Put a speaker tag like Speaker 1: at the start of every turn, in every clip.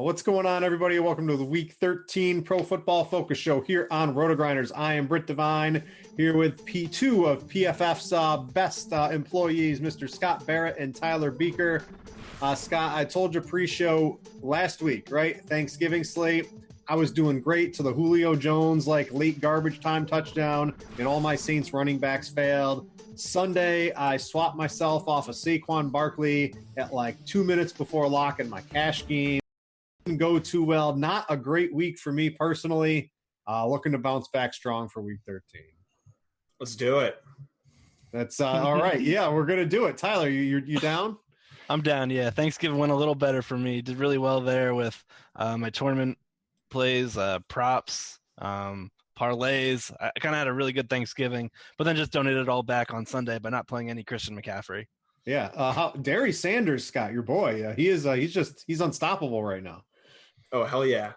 Speaker 1: What's going on, everybody? Welcome to the Week 13 Pro Football Focus Show here on RotoGrinders. I am Britt Devine here with P2 of PFF's best employees, Mr. Scott Barrett and Tyler Beaker. Scott, I told you pre-show last week, right? Thanksgiving slate. I was doing great to the Julio Jones, late garbage time touchdown, and all my Saints running backs failed. Sunday, I swapped myself off of Saquon Barkley at 2 minutes before lock in my cash game. Didn't go too well. Not a great week for me personally. Looking to bounce back strong for Week 13.
Speaker 2: Let's do it.
Speaker 1: That's all right. Yeah, we're going to do it. Tyler, you down?
Speaker 3: I'm down, yeah. Thanksgiving went a little better for me. Did really well there with my tournament plays, props, parlays. I kind of had a really good Thanksgiving, but then just donated it all back on Sunday by not playing any Christian McCaffrey.
Speaker 1: Yeah, Darius Sanders, Scott, your boy, he's unstoppable right now.
Speaker 2: Oh, hell yeah.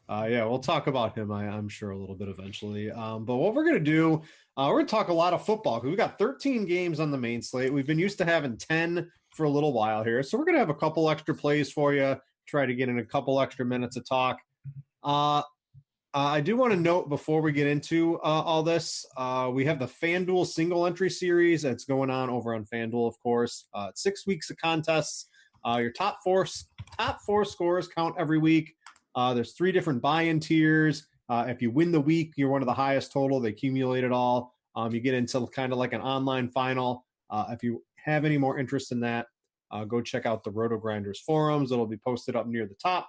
Speaker 1: Yeah, we'll talk about him, I'm sure, a little bit eventually. But what we're going to do, we're going to talk a lot of football because we've got 13 games on the main slate. We've been used to having 10 for a little while here. So we're going to have a couple extra plays for you, try to get in a couple extra minutes of talk. I do want to note before we get into all this, we have the FanDuel single entry series that's going on over on FanDuel, of course. 6 weeks of contests. Your top four scores count every week. There's 3 different buy-in tiers. If you win the week, you're one of the highest total. They accumulate it all. You get into kind of like an online final. If you have any more interest in that, go check out the RotoGrinders forums. It'll be posted up near the top.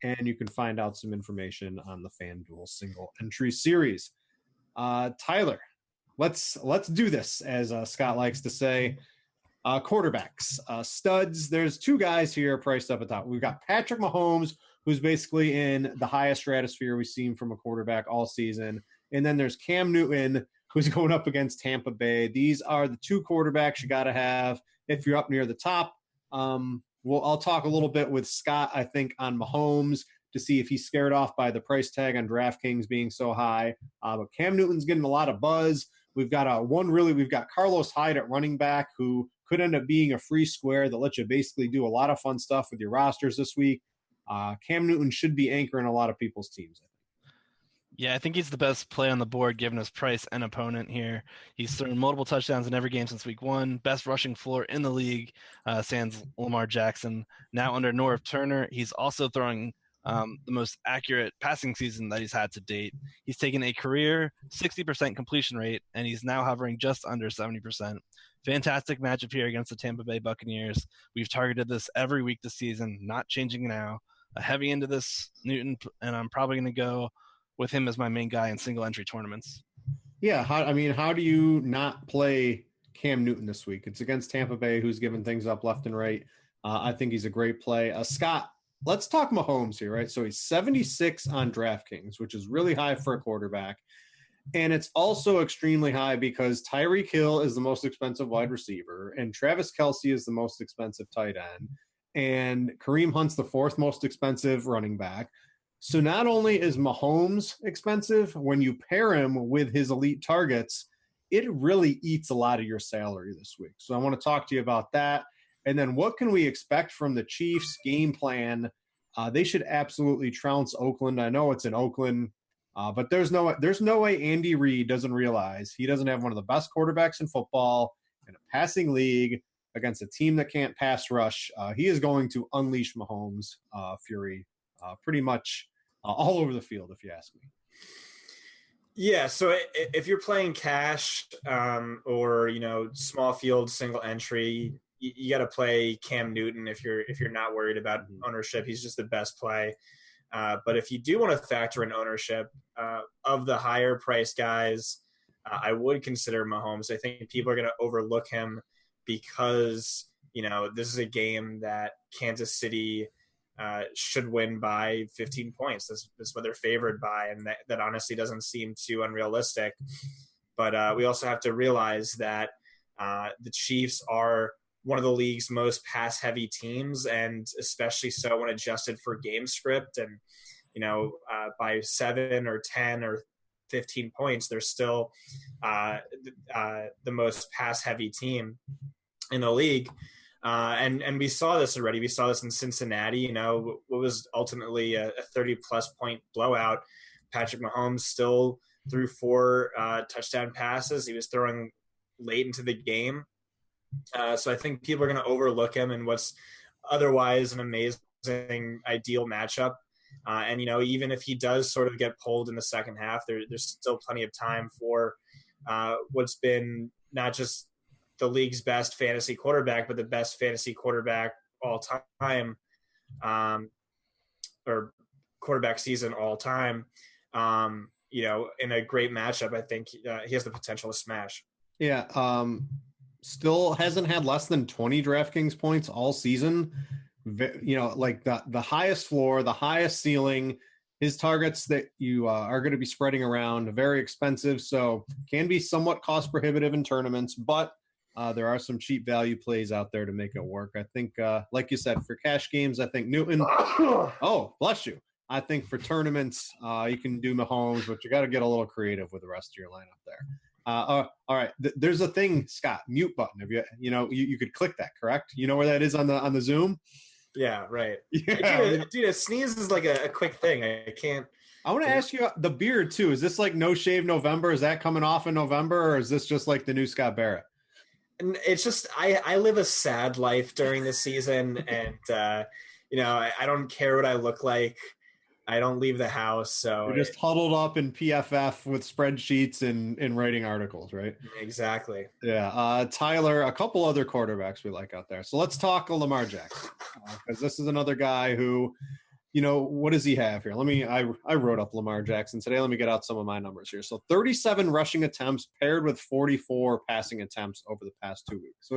Speaker 1: And you can find out some information on the FanDuel single entry series. Tyler, let's do this, as Scott likes to say. Quarterbacks, studs. There's 2 guys here priced up at top. We've got Patrick Mahomes, who's basically in the highest stratosphere we've seen from a quarterback all season. And then there's Cam Newton, who's going up against Tampa Bay. These are the 2 quarterbacks you got to have if you're up near the top. I'll talk a little bit with Scott, I think, on Mahomes to see if he's scared off by the price tag on DraftKings being so high. But Cam Newton's getting a lot of buzz. We've got we've got Carlos Hyde at running back, who could end up being a free square that lets you basically do a lot of fun stuff with your rosters this week. Cam Newton should be anchoring a lot of people's teams, I think.
Speaker 3: Yeah, I think he's the best play on the board given his price and opponent here. He's thrown multiple touchdowns in every game since week 1. Best rushing floor in the league, sans Lamar Jackson. Now under Norv Turner, he's also throwing the most accurate passing season that he's had to date. He's taken a career 60% completion rate, and he's now hovering just under 70%. Fantastic matchup here against the Tampa Bay Buccaneers. We've targeted this every week this season, not changing now. Heavy into this Newton, and I'm probably going to go with him as my main guy in single entry tournaments.
Speaker 1: Yeah, how do you not play Cam Newton this week? It's against Tampa Bay, who's giving things up left and right. I think he's a great play. Scott, let's talk Mahomes here, right? So he's 76 on DraftKings, which is really high for a quarterback. And it's also extremely high because Tyreek Hill is the most expensive wide receiver, and Travis Kelce is the most expensive tight end, and Kareem Hunt's the 4th most expensive running back. So not only is Mahomes expensive, when you pair him with his elite targets, it really eats a lot of your salary this week. So I want to talk to you about that. And then what can we expect from the Chiefs' game plan? They should absolutely trounce Oakland. I know it's in Oakland, but there's no way Andy Reid doesn't realize he doesn't have one of the best quarterbacks in football in a passing league against a team that can't pass rush. He is going to unleash Mahomes' fury pretty much all over the field, if you ask me.
Speaker 2: Yeah, so if you're playing cash or small field single entry, you got to play Cam Newton if you're not worried about ownership. He's just the best play. But if you do want to factor in ownership of the higher price guys, I would consider Mahomes. I think people are going to overlook him because this is a game that Kansas City should win by 15 points. This is what they're favored by, and that honestly doesn't seem too unrealistic. But we also have to realize that the Chiefs are one of the league's most pass-heavy teams, and especially so when adjusted for game script. And, by 7 or 10 or 15 points, they're still the most pass-heavy team in the league. And we saw this already. We saw this in Cincinnati, what was ultimately a 30-plus point blowout. Patrick Mahomes still threw 4 touchdown passes. He was throwing late into the game. So I think people are going to overlook him in what's otherwise an amazing, ideal matchup. And even if he does sort of get pulled in the second half, there's still plenty of time for what's been not just the league's best fantasy quarterback, but the best fantasy quarterback all time, or quarterback season all time. In a great matchup, I think he has the potential to smash.
Speaker 1: Yeah. Still hasn't had less than 20 DraftKings points all season. Like the highest floor, the highest ceiling. His targets that you are going to be spreading around, very expensive, so can be somewhat cost prohibitive in tournaments, but there are some cheap value plays out there to make it work. I think, like you said, for cash games, I think Newton. Oh, bless you. I think for tournaments, you can do Mahomes, but you got to get a little creative with the rest of your lineup there. All right. There's a thing, Scott, mute button. Have you could click that, correct? You know where that is on the Zoom?
Speaker 2: Yeah, right.
Speaker 1: Yeah.
Speaker 2: Dude, a sneeze is like a quick thing. I can't.
Speaker 1: I want to ask you the beard too. Is this like No Shave November? Is that coming off in November, or is this just like the new Scott Barrett?
Speaker 2: And it's just I live a sad life during the season, and I don't care what I look like. I don't leave the house, so
Speaker 1: you're just huddled up in PFF with spreadsheets and writing articles, right?
Speaker 2: Exactly.
Speaker 1: Yeah. Tyler, a couple other quarterbacks we like out there. So let's talk Lamar Jackson, because this is another guy who, what does he have here? I wrote up Lamar Jackson today. Let me get out some of my numbers here. So 37 rushing attempts paired with 44 passing attempts over the past 2 weeks. So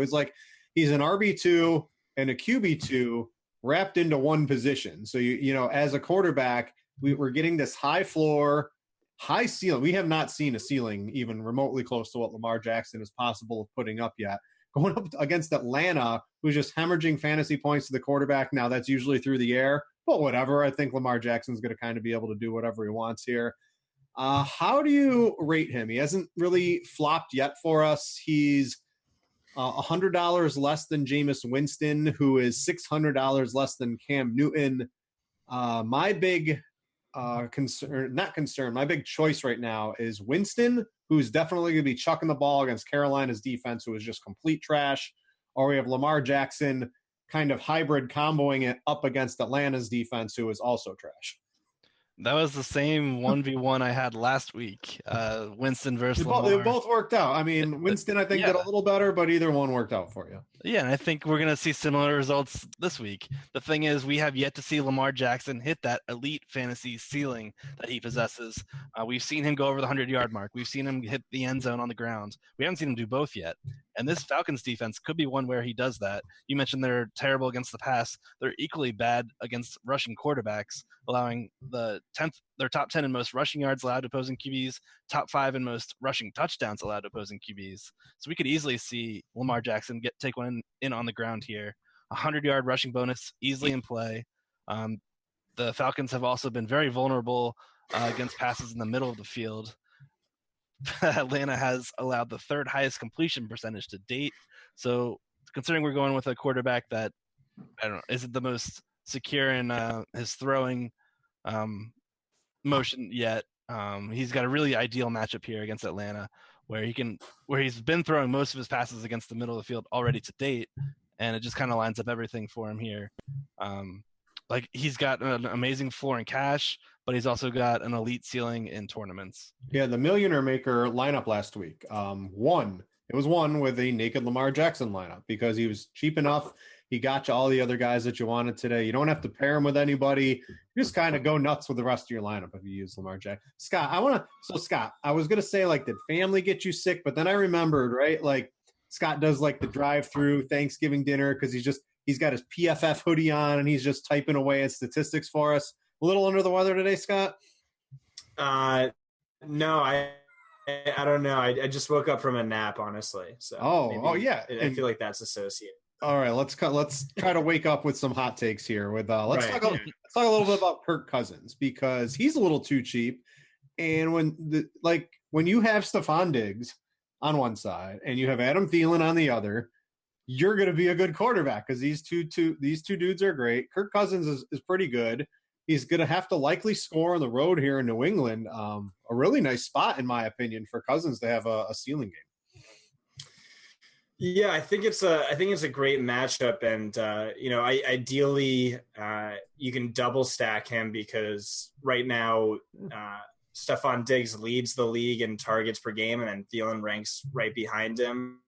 Speaker 1: he's an RB2 and a QB2 wrapped into one position. So, as a quarterback, we're getting this high floor, high ceiling. We have not seen a ceiling even remotely close to what Lamar Jackson is possible of putting up yet. Going up against Atlanta, who's just hemorrhaging fantasy points to the quarterback. Now, that's usually through the air, but whatever. I think Lamar Jackson's going to kind of be able to do whatever he wants here. How do you rate him? He hasn't really flopped yet for us. He's $100 less than Jameis Winston, who is $600 less than Cam Newton. My big my big choice right now is Winston, who's definitely going to be chucking the ball against Carolina's defense, who is just complete trash. Or we have Lamar Jackson kind of hybrid comboing it up against Atlanta's defense, who is also trash.
Speaker 3: That was the same 1v1 I had last week. Winston versus Lamar.
Speaker 1: They both worked out. I mean, Winston, I think, did a little better, but either one worked out for you.
Speaker 3: Yeah, and I think we're going to see similar results this week. The thing is, we have yet to see Lamar Jackson hit that elite fantasy ceiling that he possesses. We've seen him go over the 100-yard mark. We've seen him hit the end zone on the ground. We haven't seen him do both yet. And this Falcons defense could be one where he does that. You mentioned they're terrible against the pass. They're equally bad against rushing quarterbacks, allowing their top 10 in most rushing yards allowed to opposing QBs, top 5 in most rushing touchdowns allowed to opposing QBs. So we could easily see Lamar Jackson take one in on the ground here. 100-yard rushing bonus easily in play. The Falcons have also been very vulnerable against passes in the middle of the field. Atlanta has allowed the 3rd highest completion percentage to date. So considering we're going with a quarterback that, I don't know, isn't the most secure in his throwing motion yet, he's got a really ideal matchup here against Atlanta where he's been throwing most of his passes against the middle of the field already to date, and it just kind of lines up everything for him here. He's got an amazing floor in cash, but he's also got an elite ceiling in tournaments.
Speaker 1: Yeah, the Millionaire Maker lineup last week won. It was won with a naked Lamar Jackson lineup because he was cheap enough. He got you all the other guys that you wanted today. You don't have to pair him with anybody. You just kind of go nuts with the rest of your lineup if you use Lamar Jackson. Scott, I was going to say, did family get you sick? But then I remembered, right? Scott does the drive-through Thanksgiving dinner because he's got his PFF hoodie on and he's just typing away at statistics for us. A little under the weather today, Scott?
Speaker 2: No, I don't know. I just woke up from a nap, honestly. So
Speaker 1: yeah.
Speaker 2: I feel like that's associated.
Speaker 1: All right, let's try to wake up with some hot takes here. Let's talk a little bit about Kirk Cousins because he's a little too cheap. And when you have Stephon Diggs on one side and you have Adam Thielen on the other, you're going to be a good quarterback because these two dudes are great. Kirk Cousins is pretty good. He's going to have to likely score on the road here in New England. A really nice spot, in my opinion, for Cousins to have a ceiling game.
Speaker 2: Yeah, I think it's a great matchup, and ideally you can double stack him because right now Stephon Diggs leads the league in targets per game, and then Thielen ranks right behind him.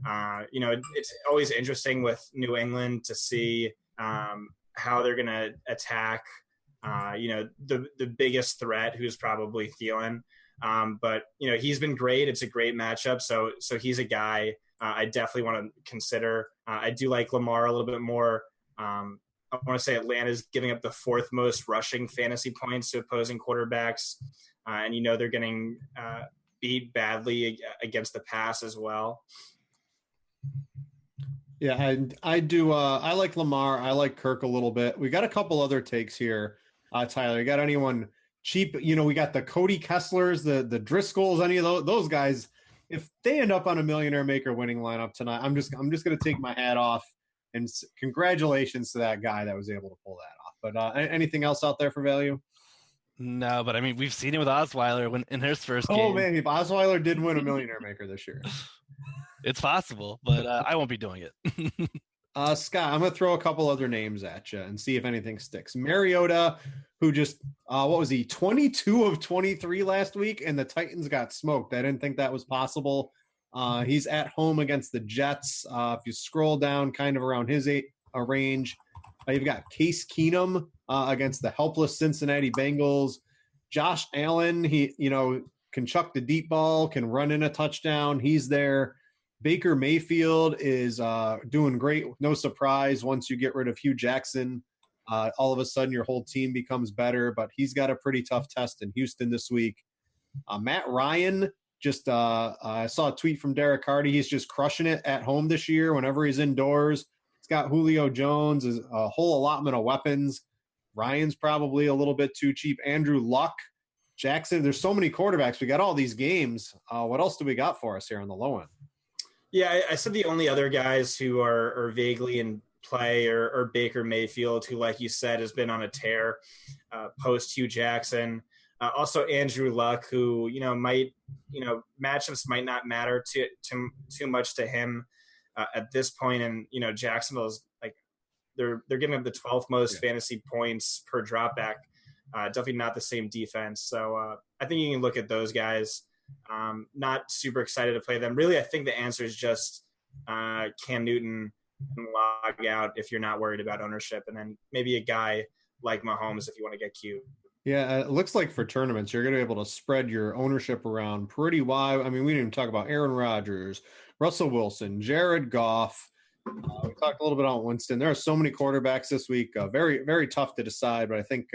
Speaker 2: It's always interesting with New England to see how they're going to attack. The biggest threat, who's probably Thielen. But he's been great. It's a great matchup. So he's a guy I definitely want to consider. I do like Lamar a little bit more. I want to say Atlanta's giving up the fourth most rushing fantasy points to opposing quarterbacks. And they're getting beat badly against the pass as well.
Speaker 1: Yeah, I do. I like Lamar. I like Kirk a little bit. We got a couple other takes here. Tyler, you got anyone cheap? We got the Cody Kesslers, the Driscolls, any of those guys. If they end up on a Millionaire Maker winning lineup tonight, I'm just going to take my hat off and congratulations to that guy that was able to pull that off. But anything else out there for value?
Speaker 3: No, but I mean, we've seen it with Osweiler in his first game.
Speaker 1: Oh man, if Osweiler did win a Millionaire Maker this year,
Speaker 3: it's possible, but I won't be doing it.
Speaker 1: Scott, I'm going to throw a couple other names at you and see if anything sticks. Mariota, who just, what was he, 22 of 23 last week, and the Titans got smoked. I didn't think that was possible. He's at home against the Jets. If you scroll down kind of around his range, you've got Case Keenum against the helpless Cincinnati Bengals. Josh Allen, he can chuck the deep ball, can run in a touchdown. He's there. Baker Mayfield is doing great. No surprise, once you get rid of Hugh Jackson, all of a sudden your whole team becomes better, but he's got a pretty tough test in Houston this week. Matt Ryan, just I saw a tweet from Derek Hardy. He's just crushing it at home this year whenever he's indoors. He's got Julio Jones, a whole allotment of weapons. Ryan's probably a little bit too cheap. Andrew Luck, Jackson. There's so many quarterbacks. We got all these games. What else do we got for us here on the low end?
Speaker 2: Yeah, I said the only other guys who are vaguely in play are Baker Mayfield, who, like you said, has been on a tear post Hugh Jackson. Also Andrew Luck, who matchups might not matter too much to him at this point. And Jacksonville's they're giving up the 12th most fantasy points per dropback. Definitely not the same defense. So I think you can look at those guys. Not super excited to play them. Really, I think the answer is just Cam Newton and log out if you're not worried about ownership, and then maybe a guy like Mahomes if you want to get cute.
Speaker 1: Yeah, it looks like for tournaments, you're going to be able to spread your ownership around pretty wide. I mean, we didn't even talk about Aaron Rodgers, Russell Wilson, Jared Goff. We talked a little bit on Winston. There are so many quarterbacks this week. Very, very tough to decide, but I think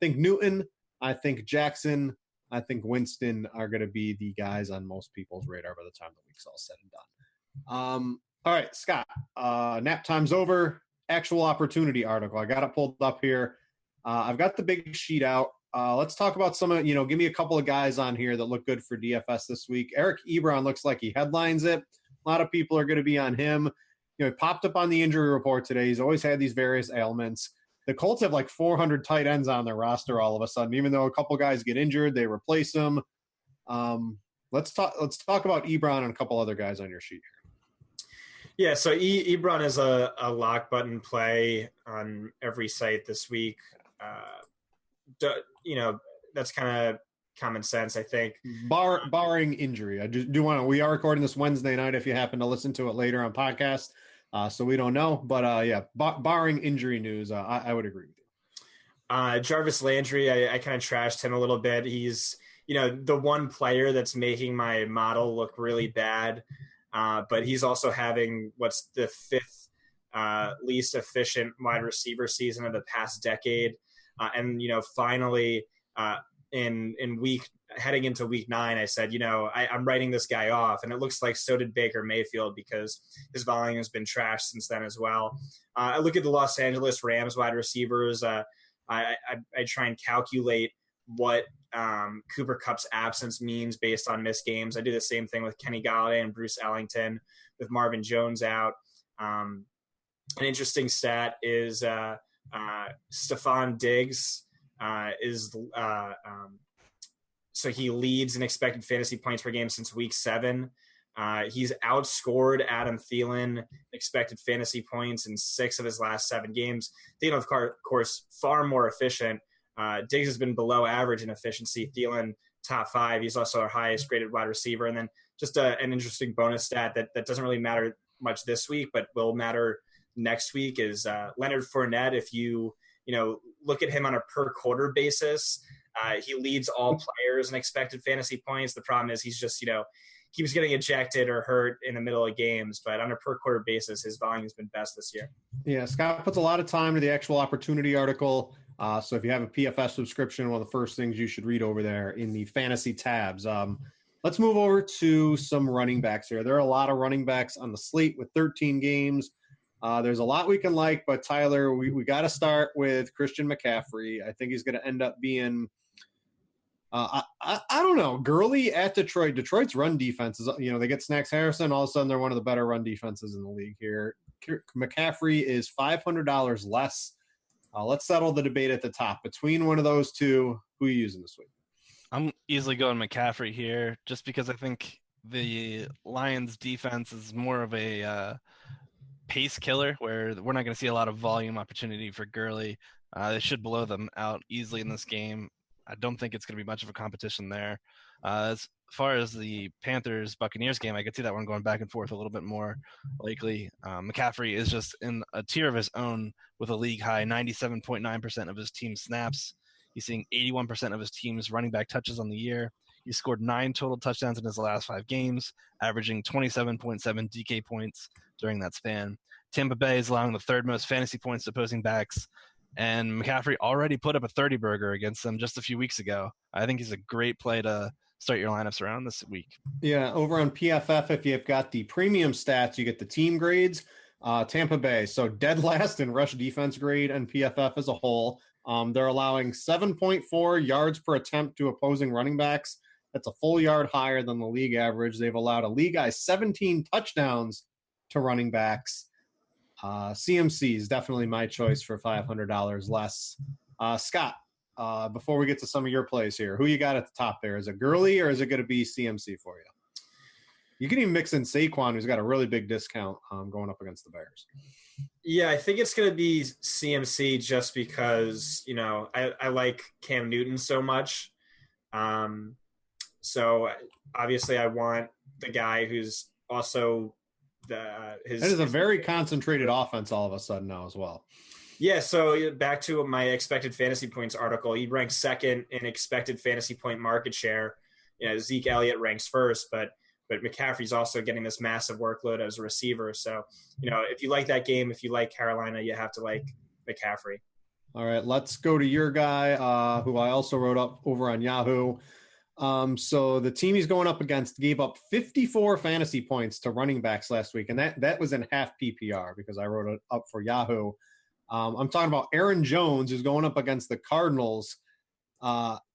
Speaker 1: Newton, I think Jackson, I think Winston are going to be the guys on most people's radar by the time the week's all said and done. All right, Scott, nap time's over. Actual opportunity article. I got it pulled up here. I've got the big sheet out. Let's talk about some give me a couple of guys on here that look good for DFS this week. Eric Ebron looks like he headlines it. A lot of people are going to be on him. He popped up on the injury report today. He's always had these various ailments. The Colts have like 400 tight ends on their roster all of a sudden. Even though a couple guys get injured, they replace them. Let's talk about Ebron and a couple other guys on your sheet here.
Speaker 2: Yeah, so Ebron is a lock button play on every site this week. That's kind of common sense, I think.
Speaker 1: Barring injury. I just do want to. We are recording this Wednesday night. If you happen to listen to it later on podcast, so we don't know. But barring injury news, I would agree with you.
Speaker 2: Jarvis Landry, I kind of trashed him a little bit. He's the one player that's making my model look really bad, but he's also having what's the fifth least efficient wide receiver season of the past decade. And finally, in week heading into week 9, I said, I'm writing this guy off, and it looks like so did Baker Mayfield because his volume has been trashed since then as well. I look at the Los Angeles Rams wide receivers. I try and calculate what Cooper Kupp's absence means based on missed games. I do the same thing with Kenny Golladay and Bruce Ellington with Marvin Jones out. An interesting stat is Stephon Diggs so he leads in expected fantasy points per game since week 7. He's outscored Adam Thielen expected fantasy points in 6 of his last 7 games. Thielen, of course, far more efficient. Diggs has been below average in efficiency. Thielen, top 5. He's also our highest graded wide receiver. And then just an interesting bonus stat that doesn't really matter much this week, but will matter next week is Leonard Fournette. If you look at him on a per quarter basis, he leads all players in expected fantasy points. The problem is he's just, keeps getting ejected or hurt in the middle of games, but on a per quarter basis, his volume has been best this year.
Speaker 1: Yeah, Scott puts a lot of time to the actual opportunity article. So if you have a PFF subscription, one of the first things you should read over there in the fantasy tabs. Let's move over to some running backs here. There are a lot of running backs on the slate with 13 games. There's a lot we can like, but Tyler, we got to start with Christian McCaffrey. I think he's going to end up being I don't know. Gurley at Detroit. Detroit's run defense is, they get Snacks Harrison. All of a sudden, they're one of the better run defenses in the league here. McCaffrey is $500 less. Let's settle the debate at the top. Between one of those two, who are you using this week?
Speaker 3: I'm easily going McCaffrey here just because I think the Lions defense is more of a pace killer where we're not going to see a lot of volume opportunity for Gurley. They should blow them out easily in this game. I don't think it's going to be much of a competition there. As far as the Panthers-Buccaneers game, I could see that one going back and forth a little bit more likely. McCaffrey is just in a tier of his own with a league-high 97.9% of his team snaps. He's seeing 81% of his team's running back touches on the year. He scored 9 total touchdowns in his last 5 games, averaging 27.7 DK points during that span. Tampa Bay is allowing the 3rd most fantasy points to opposing backs, and McCaffrey already put up a 30-burger against them just a few weeks ago. I think he's a great play to start your lineups around this week.
Speaker 1: Yeah, over on PFF, if you've got the premium stats, you get the team grades. Tampa Bay, so dead last in rush defense grade and PFF as a whole. They're allowing 7.4 yards per attempt to opposing running backs. That's a full yard higher than the league average. They've allowed a league-high 17 touchdowns to running backs. CMC is definitely my choice for $500 less. Scott, before we get to some of your plays here, who you got at the top there? Is it Gurley or is it going to be CMC for you? You can even mix in Saquon, who's got a really big discount going up against the Bears.
Speaker 2: Yeah, I think it's going to be CMC just because, I like Cam Newton so much. So obviously I want the guy who's also
Speaker 1: that is a very concentrated offense all of a sudden now as well.
Speaker 2: Yeah, so back to my expected fantasy points article, he ranks 2nd in expected fantasy point market share. Zeke Elliott ranks 1st, but McCaffrey's also getting this massive workload as a receiver. So, if you like that game, if you like Carolina, you have to like McCaffrey.
Speaker 1: All right, let's go to your guy, who I also wrote up over on Yahoo. So the team he's going up against gave up 54 fantasy points to running backs last week, and that was in half PPR because I wrote it up for Yahoo. I'm talking about Aaron Jones, who's going up against the Cardinals.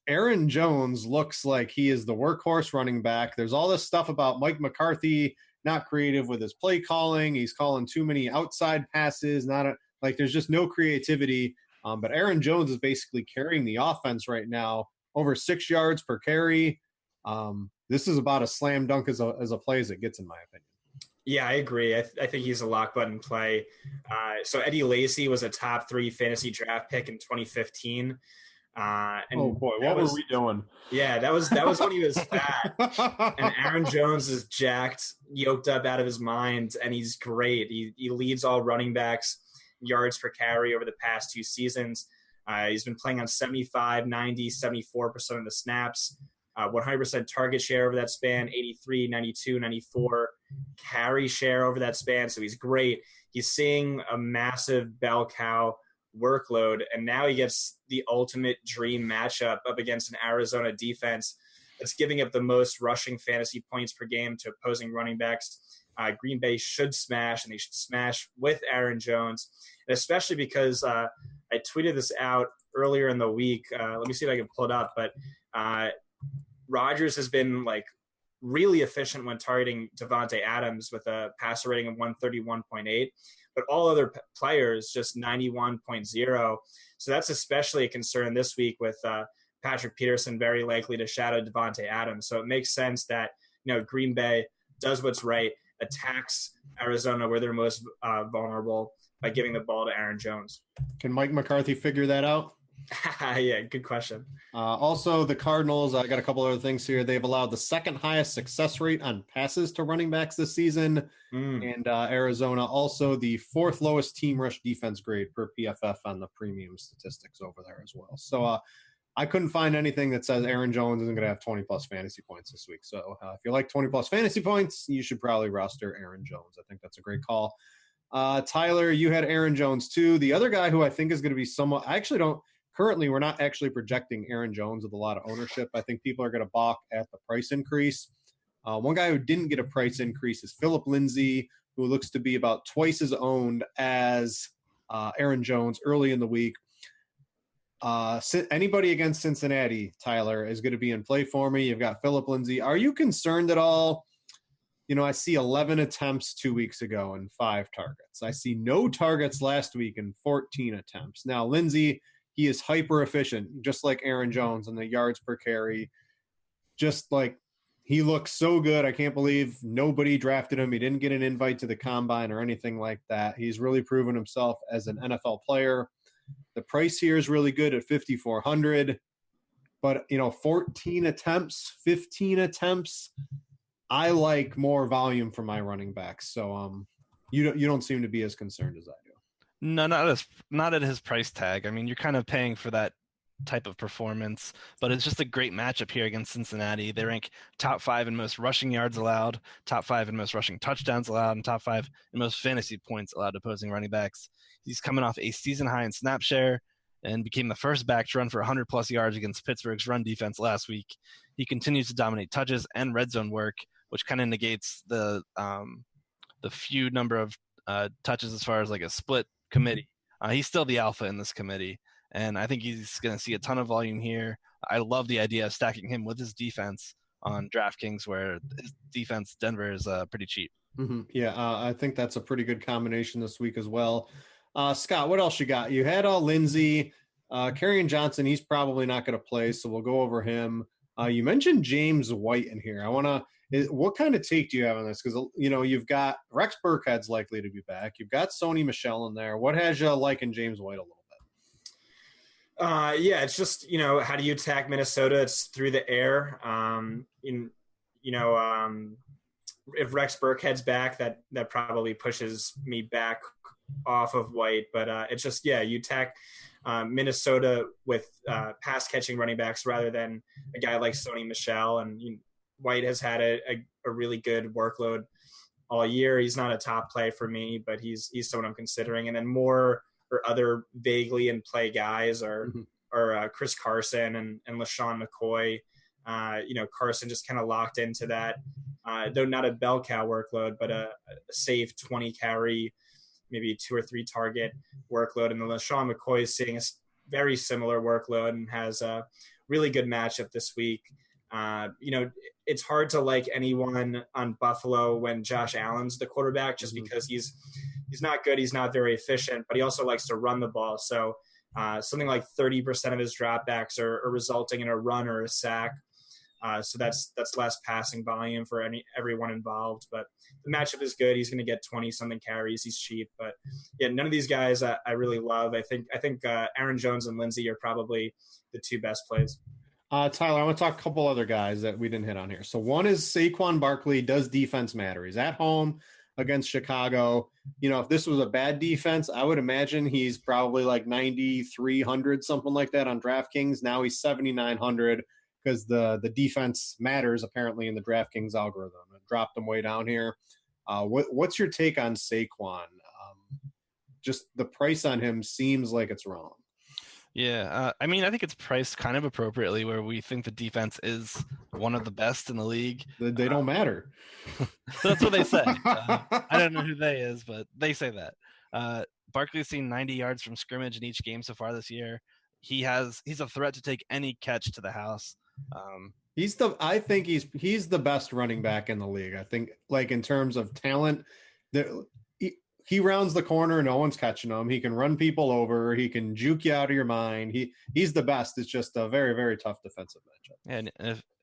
Speaker 1: Aaron Jones looks like he is the workhorse running back. There's all this stuff about Mike McCarthy not creative with his play calling. He's calling too many outside passes. There's just no creativity. But Aaron Jones is basically carrying the offense right now. Over 6 yards per carry. This is about a slam dunk as a play as it gets, in my opinion.
Speaker 2: Yeah, I agree. I think he's a lock button play. So Eddie Lacy was a top 3 fantasy draft pick in 2015.
Speaker 1: Oh boy, what were we doing?
Speaker 2: Yeah, that was when he was fat. And Aaron Jones is jacked, yoked up out of his mind, and he's great. He leads all running backs yards per carry over the past 2 seasons. He's been playing on 75, 90, 74% of the snaps, 100% target share over that span, 83, 92, 94 carry share over that span. So he's great. He's seeing a massive bell cow workload, and now he gets the ultimate dream matchup up against an Arizona defense that's giving up the most rushing fantasy points per game to opposing running backs. Green Bay should smash, and they should smash with Aaron Jones, and especially because I tweeted this out earlier in the week. Let me see if I can pull it up. But Rodgers has been really efficient when targeting Devontae Adams with a passer rating of 131.8, but all other players just 91.0. So that's especially a concern this week with Patrick Peterson very likely to shadow Devontae Adams. So it makes sense that, Green Bay does what's right, attacks Arizona where they're most vulnerable by giving the ball to Aaron Jones.
Speaker 1: Can Mike McCarthy figure that out?
Speaker 2: Yeah, good question.
Speaker 1: Also, the Cardinals, I got a couple other things here. They've allowed the second highest success rate on passes to running backs this season. And Arizona, also the fourth lowest team rush defense grade per PFF on the premium statistics over there as well. So I couldn't find anything that says Aaron Jones isn't going to have 20-plus fantasy points this week. So if you like 20-plus fantasy points, you should probably roster Aaron Jones. I think that's a great call. Tyler, you had Aaron Jones too. The other guy who I think is going to be somewhat – I actually don't – currently, we're not actually projecting Aaron Jones with a lot of ownership. I think people are going to balk at the price increase. One guy who didn't get a price increase is Phillip Lindsay, who looks to be about twice as owned as Aaron Jones early in the week. Anybody against Cincinnati, Tyler, is going to be in play for me. You've got Phillip Lindsay. Are you concerned at all? I see 11 attempts 2 weeks ago and 5 targets. I see no targets last week and 14 attempts. Now, Lindsay – he is hyper efficient, just like Aaron Jones in the yards per carry. Just like he looks so good. I can't believe nobody drafted him. He didn't get an invite to the combine or anything like that. He's really proven himself as an NFL player. The price here is really good at $5,400. But, 14 attempts, 15 attempts, I like more volume for my running backs. So you don't seem to be as concerned as I do.
Speaker 3: No, not at his price tag. I mean, you're kind of paying for that type of performance, but it's just a great matchup here against Cincinnati. They rank top 5 in most rushing yards allowed, top 5 in most rushing touchdowns allowed, and top 5 in most fantasy points allowed to opposing running backs. He's coming off a season high in snap share and became the first back to run for 100-plus yards against Pittsburgh's run defense last week. He continues to dominate touches and red zone work, which kind of negates the few number of touches as far as like a split committee. He's still the alpha in this committee, and I think he's going to see a ton of volume here. I love the idea of stacking him with his defense on DraftKings, where his defense, Denver, is pretty cheap.
Speaker 1: Mm-hmm. Yeah, I think that's a pretty good combination this week as well. Scott, what else you got? You had Lindsay. Kerryon Johnson, he's probably not going to play, so we'll go over him. You mentioned James White in here. What kind of take do you have on this? Because, you've got Rex Burkhead's likely to be back. You've got Sony Michel in there. What has you liking James White a little bit?
Speaker 2: Yeah, it's just, how do you attack Minnesota? It's through the air. If Rex Burkhead's back, that probably pushes me back off of White. But it's just, you attack Minnesota with pass-catching running backs rather than a guy like Sony Michel. And White has had a really good workload all year. He's not a top play for me, but he's someone I'm considering. And then more or other vaguely in play guys are Chris Carson and LaShawn McCoy. Carson just kind of locked into that, though not a bell cow workload, but a safe 20 carry, maybe 2 or 3 target workload. And then LaShawn McCoy is seeing a very similar workload and has a really good matchup this week. It's hard to like anyone on Buffalo when Josh Allen's the quarterback, just because he's not good. He's not very efficient, but he also likes to run the ball. So something like 30% of his dropbacks are resulting in a run or a sack. So that's less passing volume for everyone involved. But the matchup is good. He's going to get 20-something carries. He's cheap. But, yeah, none of these guys I really love. I think Aaron Jones and Lindsay are probably the 2 best plays.
Speaker 1: Tyler, I want to talk a couple other guys that we didn't hit on here. So one is Saquon Barkley. Does defense matter? He's at home against Chicago. If this was a bad defense, I would imagine he's probably like 9,300, something like that on DraftKings. Now he's 7,900 because the defense matters apparently in the DraftKings algorithm. It dropped him way down here. What's your take on Saquon? Just the price on him seems like it's wrong.
Speaker 3: Yeah, I think it's priced kind of appropriately where we think the defense is one of the best in the league.
Speaker 1: They don't matter.
Speaker 3: That's what they say. I don't know who they is, but they say that. Barkley's seen 90 yards from scrimmage in each game so far this year. He's a threat to take any catch to the house.
Speaker 1: I think he's the best running back in the league. I think, like, in terms of talent, he rounds the corner, no one's catching him. He can run people over. He can juke you out of your mind. He's the best. It's just a very, very tough defensive matchup.
Speaker 3: And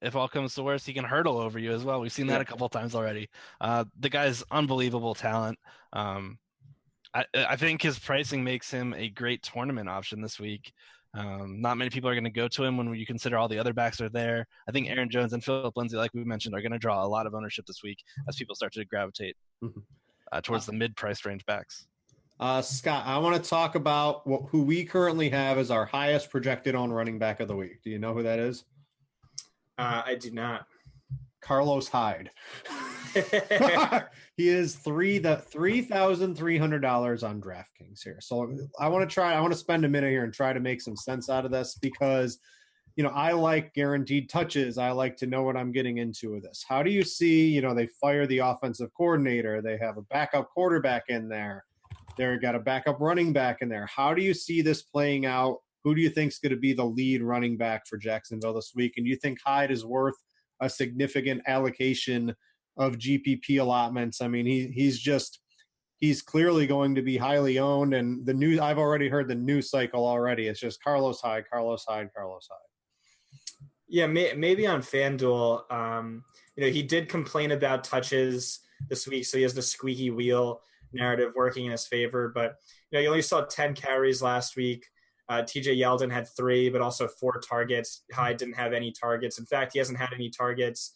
Speaker 3: if all comes to worst, he can hurdle over you as well. We've seen that a couple of times already. The guy's unbelievable talent. I think his pricing makes him a great tournament option this week. Not many people are going to go to him when you consider all the other backs are there. I think Aaron Jones and Philip Lindsay, like we mentioned, are going to draw a lot of ownership this week as people start to gravitate towards the mid-price range backs.
Speaker 1: Scott, I want to talk about who we currently have as our highest projected on running back of the week. Do you know who that is?
Speaker 2: I do not.
Speaker 1: Carlos Hyde. He is $3,300 on DraftKings here. So I want to spend a minute here and try to make some sense out of this because, I like guaranteed touches. I like to know what I'm getting into with this. How do you see, they fire the offensive coordinator. They have a backup quarterback in there. They've got a backup running back in there. How do you see this playing out? Who do you think is going to be the lead running back for Jacksonville this week? And do you think Hyde is worth a significant allocation of GPP allotments? I mean, he's clearly going to be highly owned, and I've already heard the news cycle already. It's just Carlos Hyde.
Speaker 2: Yeah, maybe on FanDuel, he did complain about touches this week, so he has the squeaky wheel narrative working in his favor. But he only saw 10 carries last week. TJ Yeldon had 3, but also 4 targets. Hyde didn't have any targets. In fact, he hasn't had any targets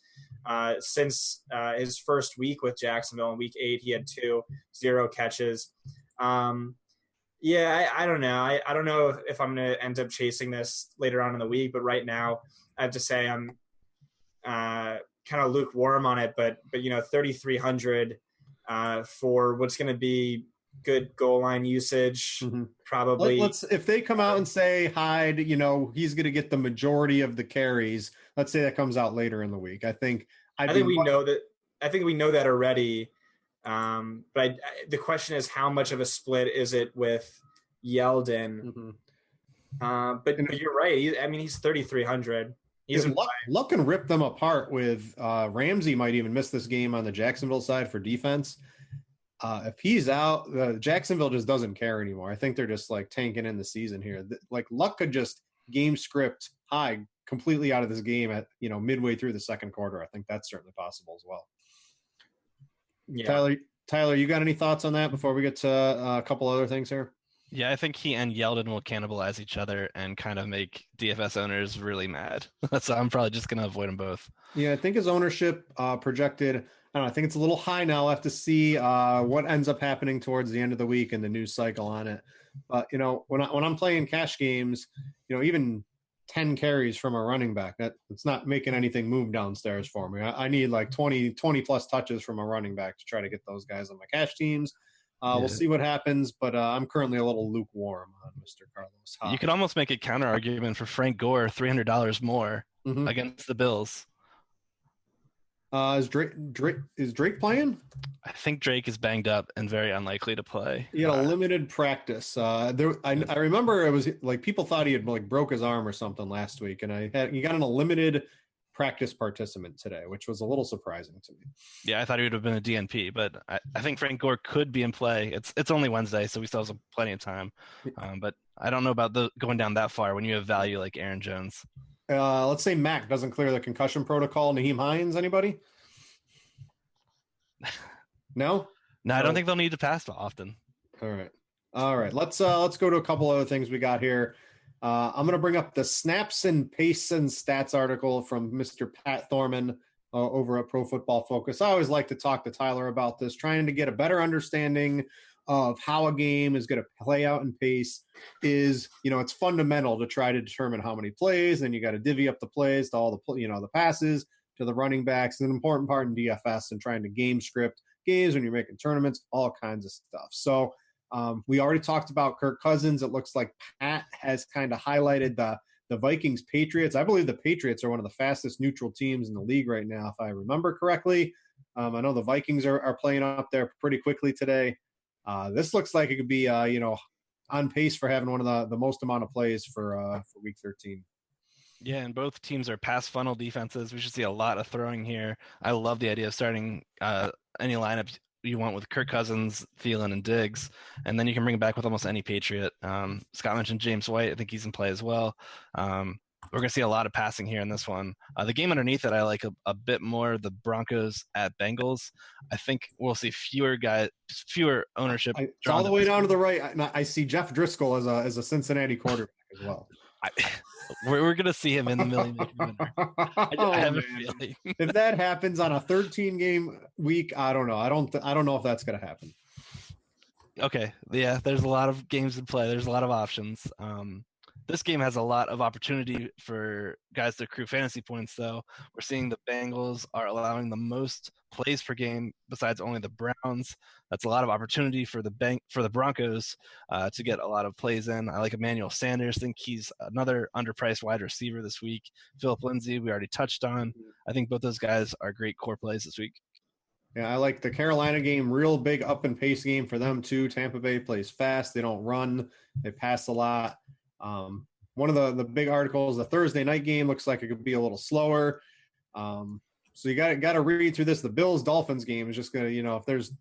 Speaker 2: since his first week with Jacksonville. In week 8, he had 0 catches. I don't know. I don't know if I'm going to end up chasing this later on in the week, but right now I have to say I'm kind of lukewarm on it. But 3,300 for what's going to be good goal line usage, probably.
Speaker 1: If they come out and say Hyde, he's going to get the majority of the carries. Let's say that comes out later in the week. I think we know that. I think we know that already. But the question is, how much of a split is it with Yeldon? But you're right. He's 3,300. Luck can rip them apart with Ramsey might even miss this game on the Jacksonville side for defense. If he's out, Jacksonville just doesn't care anymore. I think they're just like tanking in the season here. Like Luck could just game script Hyde completely out of this game at midway through the second quarter. I think that's certainly possible as well. Yeah. Tyler, you got any thoughts on that before we get to a couple other things here?
Speaker 3: Yeah, I think he and Yeldon will cannibalize each other and kind of make DFS owners really mad. So I'm probably just going to avoid them both. Yeah,
Speaker 1: I think his ownership projected, I think it's a little high now. I'll have to see what ends up happening towards the end of the week and the news cycle on it. But, when I'm playing cash games, even 10 carries from a running back, it's not making anything move downstairs for me. I need like 20 plus touches from a running back to try to get those guys on my cash teams. We'll see what happens, but I'm currently a little lukewarm on Mr. Carlos Hyde.
Speaker 3: You could almost make a counter argument for Frank Gore, $300 more against the Bills.
Speaker 1: Is Drake playing?
Speaker 3: I think Drake is banged up and very unlikely to play.
Speaker 1: He had a limited practice. I remember it was like people thought he had like broke his arm or something last week, and he got in a limited practice participant today, which was a little surprising to me.
Speaker 3: Yeah, I thought he would have been a DNP, but I think Frank Gore could be in play. It's only Wednesday, so we still have plenty of time. But I don't know about going down that far when you have value like Aaron Jones.
Speaker 1: Let's say Mac doesn't clear the concussion protocol. Naheem Hines, anybody? No?
Speaker 3: No, I don't think they'll need to pass often.
Speaker 1: All right. Let's go to a couple other things we got here. I'm going to bring up the snaps and pace and stats article from Mr. Pat Thorman over at Pro Football Focus. I always like to talk to Tyler about this, trying to get a better understanding of how a game is going to play out in pace. It's fundamental to try to determine how many plays, and you got to divvy up the plays to all the the passes to the running backs. An important part in DFS and trying to game script games when you're making tournaments, all kinds of stuff. So we already talked about Kirk Cousins. It looks like Pat has kind of highlighted the Vikings Patriots. I believe the Patriots are one of the fastest neutral teams in the league right now, if I remember correctly. I know the Vikings are playing up there pretty quickly today. This looks like it could be on pace for having one of the most amount of plays for week 13.
Speaker 3: Yeah, and both teams are pass funnel defenses. We should see a lot of throwing here. I love the idea of starting any lineup you want with Kirk Cousins, Thielen, and Diggs, and then you can bring it back with almost any Patriot. Scott mentioned James White. I think he's in play as well. We're going to see a lot of passing here in this one. The game underneath it, I like a bit more. The Broncos at Bengals. I think we'll see fewer ownership.
Speaker 1: It's all the way down to the right. I see Jeff Driscoll as a Cincinnati quarterback as well.
Speaker 3: We're going to see him in the million winner. I have a feeling.
Speaker 1: If that happens on a 13-game week, I don't know. I don't know if that's going to happen.
Speaker 3: Okay. Yeah, there's a lot of games in play. There's a lot of options. This game has a lot of opportunity for guys to accrue fantasy points, though. We're seeing the Bengals are allowing the most plays per game besides only the Browns. That's a lot of opportunity for the Broncos to get a lot of plays in. I like Emmanuel Sanders. Think he's another underpriced wide receiver this week. Phillip Lindsay, we already touched on. I think both those guys are great core plays this week.
Speaker 1: Yeah, I like the Carolina game. Real big up and pace game for them, too. Tampa Bay plays fast. They don't run. They pass a lot. One of the big articles, the Thursday night game looks like it could be a little slower. So you got to read through this. The Bills-Dolphins game is just going to, if there's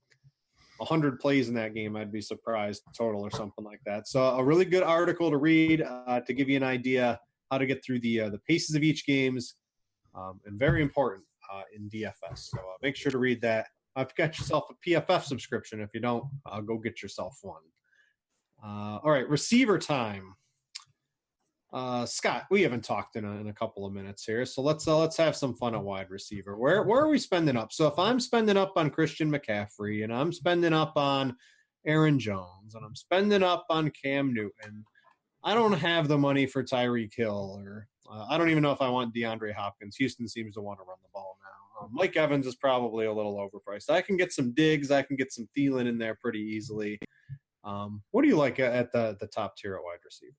Speaker 1: 100 plays in that game, I'd be surprised total or something like that. So a really good article to read to give you an idea how to get through the paces of each games, and very important in DFS. So make sure to read that. If you got yourself a PFF subscription, if you don't, go get yourself one. All right, receiver time. Scott, we haven't talked in a couple of minutes here, so let's have some fun at wide receiver. Where are we spending up? So if I'm spending up on Christian McCaffrey, and I'm spending up on Aaron Jones, and I'm spending up on Cam Newton, I don't have the money for Tyreek Hill, or I don't even know if I want DeAndre Hopkins. Houston seems to want to run the ball now. Mike Evans is probably a little overpriced. I can get some Diggs, I can get some Thielen in there pretty easily. What do you like at the top tier at wide receiver?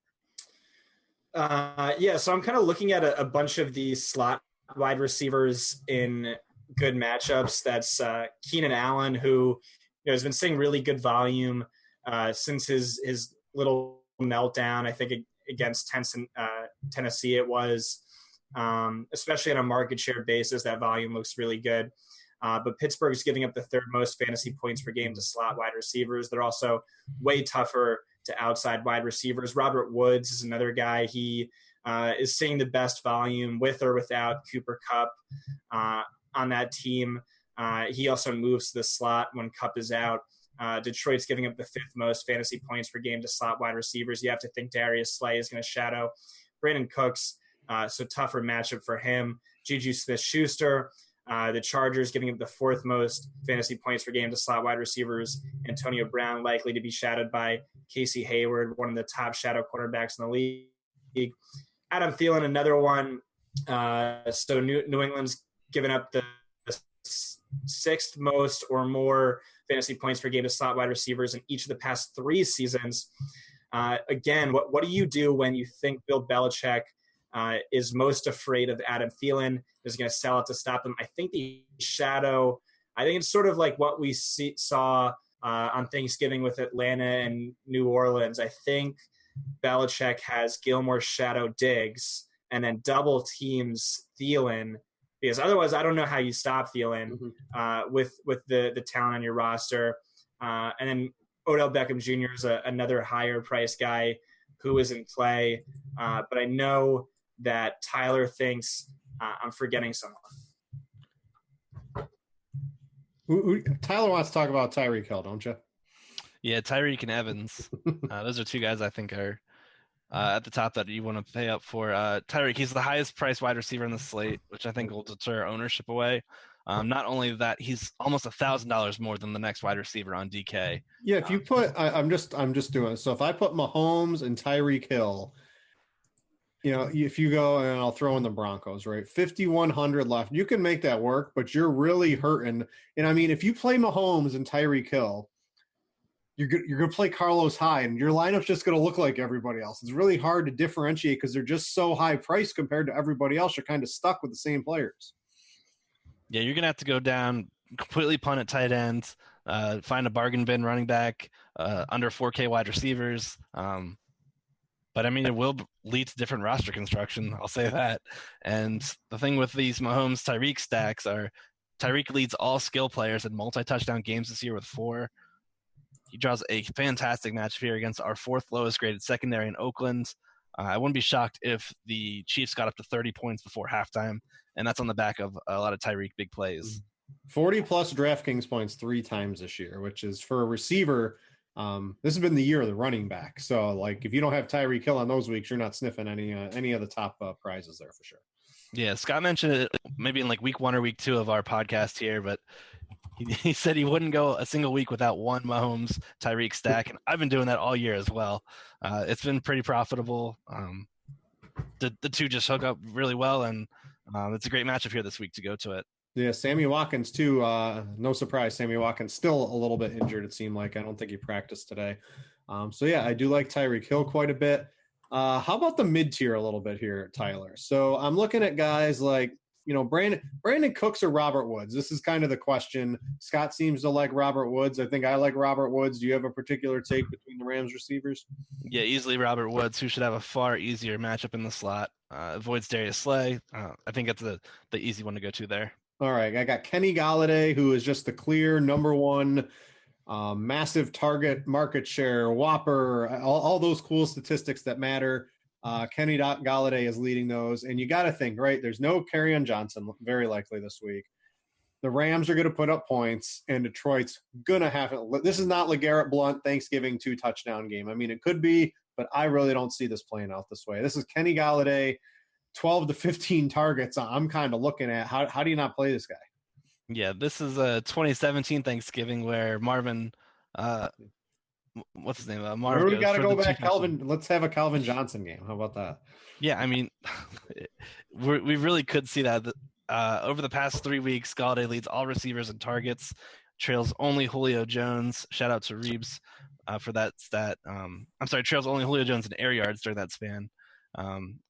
Speaker 2: So I'm kind of looking at a bunch of these slot wide receivers in good matchups. That's Keenan Allen, who has been seeing really good volume since his little meltdown, I think, against Tennessee it was. Especially on a market share basis, that volume looks really good. But Pittsburgh's giving up the third most fantasy points per game to slot wide receivers. They're also way tougher to outside wide receivers. Robert Woods is another guy. He is seeing the best volume with or without Cooper Kupp on that team. He also moves to the slot when Kupp is out. Detroit's giving up the fifth most fantasy points per game to slot wide receivers. You have to think Darius Slay is going to shadow Brandon Cooks, so tougher matchup for him. Juju Smith-Schuster, the Chargers giving up the fourth most fantasy points per game to slot wide receivers. Antonio Brown likely to be shadowed by Casey Hayward, one of the top shadow quarterbacks in the league. Adam Thielen, another one. So New England's given up the sixth most or more fantasy points per game to slot wide receivers in each of the past 3 seasons. Again, what do you do when you think Bill Belichick is most afraid of Adam Thielen, is going to sell it to stop him? I think the shadow, I think it's sort of like what we saw on Thanksgiving with Atlanta and New Orleans. I think Belichick has Gilmore shadow Diggs and then double teams Thielen, because otherwise I don't know how you stop Thielen with the talent on your roster. And then Odell Beckham Jr. is another higher price guy who is in play. But I know that Tyler thinks I'm forgetting someone.
Speaker 1: Tyler wants to talk about Tyreek Hill, don't you?
Speaker 3: Yeah, Tyreek and Evans. Those are 2 guys I think are at the top that you want to pay up for. Tyreek, he's the highest priced wide receiver in the slate, which I think will deter ownership away. Not only that, he's almost $1,000 more than the next wide receiver on DK.
Speaker 1: Yeah, if you put, I'm just doing it. So if I put Mahomes and Tyreek Hill, if you go, and I'll throw in the Broncos, right? 5,100 left. You can make that work, but you're really hurting. And I mean, if you play Mahomes and Tyreek Hill, you're going to play Carlos Hyde, and your lineup's just going to look like everybody else. It's really hard to differentiate because they're just so high priced compared to everybody else. You're kind of stuck with the same players.
Speaker 3: Yeah, you're going to have to go down, completely punt at tight ends, find a bargain bin running back, under 4K wide receivers. but I mean, it will lead to different roster construction. I'll say that. And the thing with these Mahomes Tyreek stacks are Tyreek leads all skill players in multi-touchdown games this year with 4. He draws a fantastic matchup here against our 4th lowest graded secondary in Oakland. I wouldn't be shocked if the Chiefs got up to 30 points before halftime, and that's on the back of a lot of Tyreek big plays.
Speaker 1: 40-plus DraftKings points 3 times this year, which is for a receiver. This has been the year of the running back. So, like, if you don't have Tyreek Hill on those weeks, you're not sniffing any of the top prizes there for sure.
Speaker 3: Yeah, Scott mentioned it maybe in like week 1 or week 2 of our podcast here, but he said he wouldn't go a single week without one Mahomes Tyreek stack, and I've been doing that all year as well. It's been pretty profitable. The two just hook up really well, and it's a great matchup here this week to go to it.
Speaker 1: Yeah, Sammy Watkins too. No surprise, Sammy Watkins still a little bit injured, it seemed like. I don't think he practiced today. So yeah, I do like Tyreek Hill quite a bit. How about the mid-tier a little bit here, Tyler? So I'm looking at guys like, Brandon Cooks or Robert Woods. This is kind of the question. Scott seems to like Robert Woods. I think I like Robert Woods. Do you have a particular take between the Rams receivers?
Speaker 3: Yeah, easily Robert Woods, who should have a far easier matchup in the slot. Avoids Darius Slay. I think it's the easy one to go to there.
Speaker 1: All right, I got Kenny Golladay, who is just the clear number one, massive target market share, whopper, all those cool statistics that matter. Kenny Golladay is leading those. And you got to think, right, there's no Kerryon Johnson very likely this week. The Rams are going to put up points, and Detroit's going to have it. This is not LeGarrette Blount Thanksgiving 2-touchdown game. I mean, it could be, but I really don't see this playing out this way. This is Kenny Golladay, 12 to 15 targets. I'm kind of looking at how do you not play this guy?
Speaker 3: Yeah, this is a 2017 Thanksgiving where Marvin, what's his name? Marvin.
Speaker 1: We got to go back, Calvin. Let's have a Calvin Johnson game. How about that?
Speaker 3: Yeah, I mean, we really could see that. Over the past 3 weeks, Golladay leads all receivers in targets, trails only Julio Jones. Shout out to Reeves for that stat. Trails only Julio Jones in air yards during that span.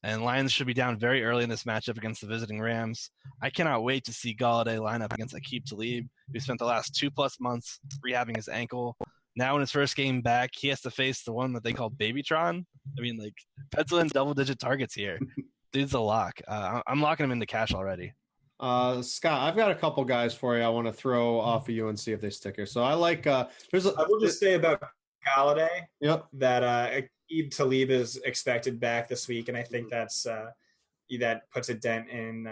Speaker 3: And Lions should be down very early in this matchup against the visiting Rams. I cannot wait to see Golladay line up against Aqib Talib, who spent the last 2+ months rehabbing his ankle. Now in his first game back, he has to face the one that they call Babytron. I mean, like, pencil in double-digit targets here. Dude's a lock. I'm locking him into cash already.
Speaker 1: Scott, I've got a couple guys for you I want to throw off of you and see if they stick here. So I like I
Speaker 2: will just say about Golladay
Speaker 1: that
Speaker 2: Aqib Talib is expected back this week, and I think that puts a dent in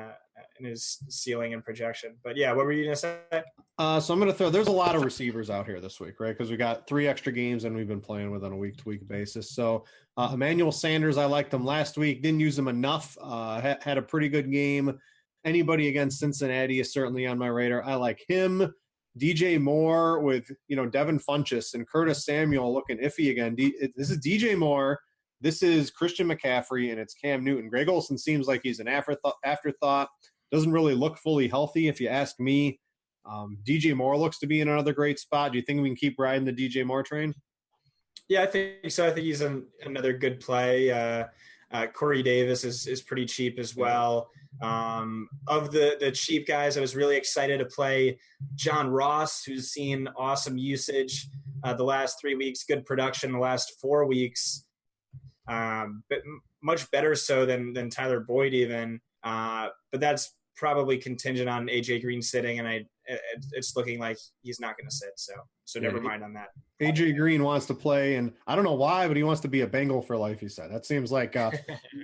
Speaker 2: his ceiling and projection. But yeah, what were you gonna say?
Speaker 1: So I'm gonna throw. There's a lot of receivers out here this week, right? Because we got 3 extra games and we've been playing with on a week-to-week basis. So Emmanuel Sanders, I liked him last week. Didn't use him enough. Had a pretty good game. Anybody against Cincinnati is certainly on my radar. I like him. DJ Moore with, Devin Funchess and Curtis Samuel looking iffy again. This is DJ Moore. This is Christian McCaffrey, and it's Cam Newton. Greg Olsen seems like he's an afterthought. Doesn't really look fully healthy, if you ask me. DJ Moore looks to be in another great spot. Do you think we can keep riding the DJ Moore train?
Speaker 2: Yeah, I think so. I think he's another good play. Corey Davis is pretty cheap as well. Of the cheap guys, I was really excited to play John Ross, who's seen awesome usage the last 3 weeks, good production the last 4 weeks, but much better so than Tyler Boyd even. But that's probably contingent on AJ Green sitting, and it's looking like he's not going to sit. So never mind on that.
Speaker 1: AJ Green wants to play, and I don't know why, but he wants to be a Bengal for life, he said. That seems like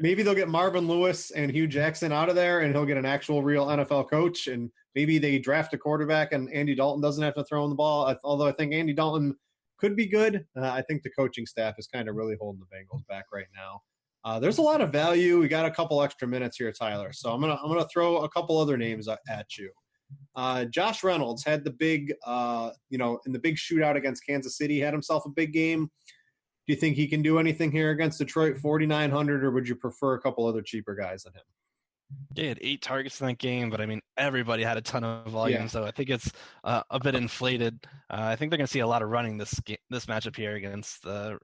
Speaker 1: maybe they'll get Marvin Lewis and Hugh Jackson out of there, and he'll get an actual real NFL coach, and maybe they draft a quarterback and Andy Dalton doesn't have to throw in the ball, although I think Andy Dalton could be good. I think the coaching staff is kind of really holding the Bengals back right now. There's a lot of value. We got a couple extra minutes here, Tyler, so I'm gonna throw a couple other names at you. Josh Reynolds had the big, in the big shootout against Kansas City, had himself a big game. Do you think he can do anything here against Detroit, 4,900, or would you prefer a couple other cheaper guys than him?
Speaker 3: Yeah, he had 8 targets in that game, but I mean, everybody had a ton of volume, so I think it's a bit inflated. I think they're going to see a lot of running this matchup here against the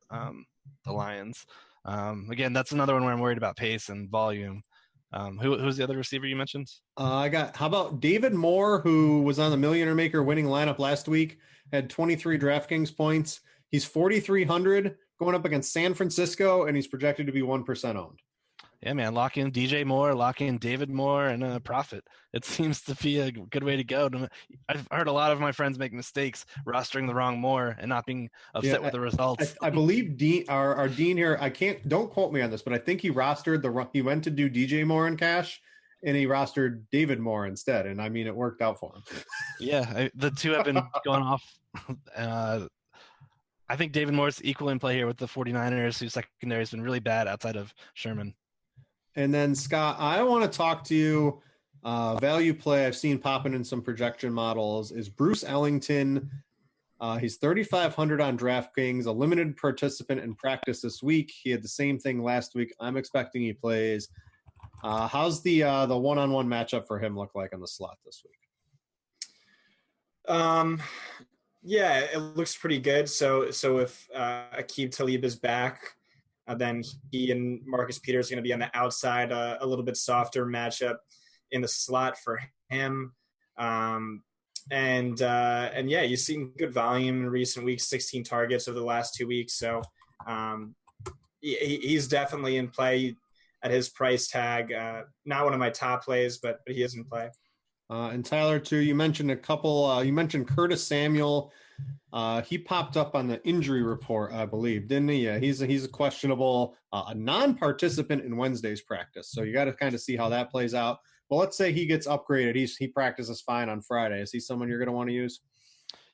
Speaker 3: Lions. Again, that's another one where I'm worried about pace and volume. Who's the other receiver you mentioned?
Speaker 1: How about David Moore, who was on the Millionaire Maker winning lineup last week, had 23 DraftKings points. He's 4,300. going up against San Francisco, and he's projected to be 1% owned.
Speaker 3: Yeah, man, lock in DJ Moore, lock in David Moore, and profit. It seems to be a good way to go. I've heard a lot of my friends make mistakes rostering the wrong Moore and not being upset with the results.
Speaker 1: I believe Dean, our Dean here, don't quote me on this, but I think he he went to do DJ Moore in cash, and he rostered David Moore instead. And I mean, it worked out for him.
Speaker 3: Yeah, the two have been going off. I think David Moore's equally in play here with the 49ers, whose secondary has been really bad outside of Sherman.
Speaker 1: And then, Scott, I want to talk to you. Value play I've seen popping in some projection models is Bruce Ellington. He's 3,500 on DraftKings, a limited participant in practice this week. He had the same thing last week. I'm expecting he plays. How's the one-on-one matchup for him look like on the slot this week?
Speaker 2: Yeah, it looks pretty good. So if Aqib Talib is back, then he and Marcus Peters are going to be on the outside, a little bit softer matchup in the slot for him. And yeah, you've seen good volume in recent weeks, 16 targets over the last 2 weeks. So he's definitely in play at his price tag. Not one of my top plays, but he is in play.
Speaker 1: And Tyler, too, you mentioned a couple. You mentioned Curtis Samuel. He popped up on the injury report, I believe, didn't he? Yeah, he's a questionable, a non-participant in Wednesday's practice. So you got to kind of see how that plays out. Well, let's say he gets upgraded. He practices fine on Friday. Is he someone you're going to want to use?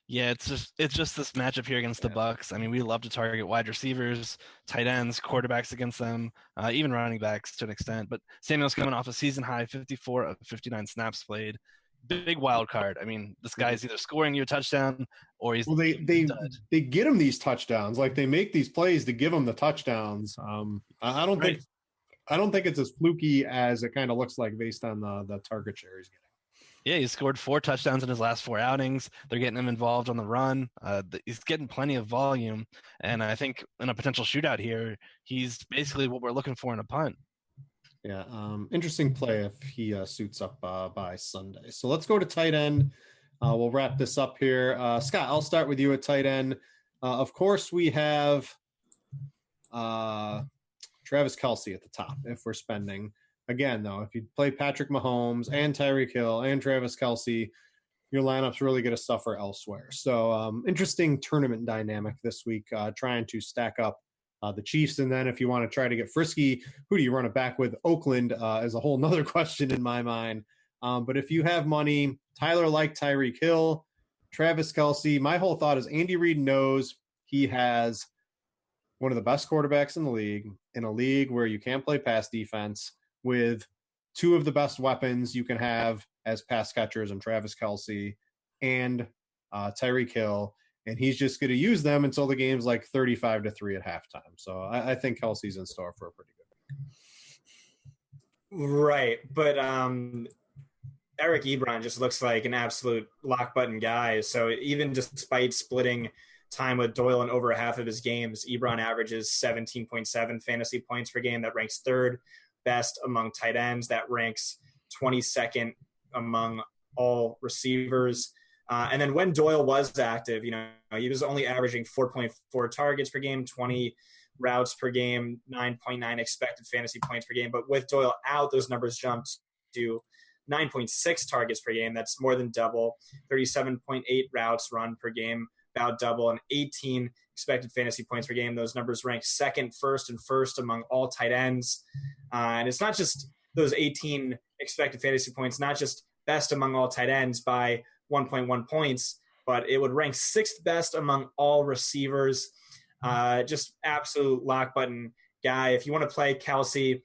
Speaker 3: Yeah, it's just this matchup here against the Bucs. I mean, we love to target wide receivers, tight ends, quarterbacks against them, even running backs to an extent. But Samuel's coming off a season high 54 of 59 snaps played. Big wild card. I mean, this guy's either scoring you a touchdown or he's
Speaker 1: they get him these touchdowns. Like they make these plays to give him the touchdowns. I don't think it's as fluky as it kind of looks like based on the target share he's getting.
Speaker 3: Yeah, he scored 4 touchdowns in his last 4 outings. They're getting him involved on the run. He's getting plenty of volume, and I think in a potential shootout here, he's basically what we're looking for in a punt.
Speaker 1: Yeah, interesting play if he suits up by Sunday. So let's go to tight end. We'll wrap this up here. Scott, I'll start with you at tight end. Of course, we have Travis Kelce at the top if we're spending. Again, though, if you play Patrick Mahomes and Tyreek Hill and Travis Kelce, your lineup's really going to suffer elsewhere. So interesting tournament dynamic this week, trying to stack up the Chiefs. And then if you want to try to get frisky, who do you run it back with? Oakland is a whole nother question in my mind. But if you have money, Tyler liked Tyreek Hill, Travis Kelce. My whole thought is Andy Reid knows he has one of the best quarterbacks in the league, in a league where you can't play pass defense, with 2 of the best weapons you can have as pass catchers in Travis Kelce and Tyreek Hill. And he's just going to use them until the game's like 35-3 at halftime. So I think Kelsey's in store for a pretty good game.
Speaker 2: Right. But Eric Ebron just looks like an absolute lock button guy. So even despite splitting time with Doyle in over half of his games, Ebron averages 17.7 fantasy points per game. That ranks 3rd best among tight ends. That ranks 22nd among all receivers. And then when Doyle was active, he was only averaging 4.4 targets per game, 20 routes per game, 9.9 expected fantasy points per game. But with Doyle out, those numbers jumped to 9.6 targets per game. That's more than double. 37.8 routes run per game, about double, and 18 expected fantasy points per game. Those numbers rank 2nd, 1st, and 1st among all tight ends. And it's not just those 18 expected fantasy points, not just best among all tight ends by 1.1 points, but it would rank 6th best among all receivers. Just absolute lock button guy. If you want to play Kelce,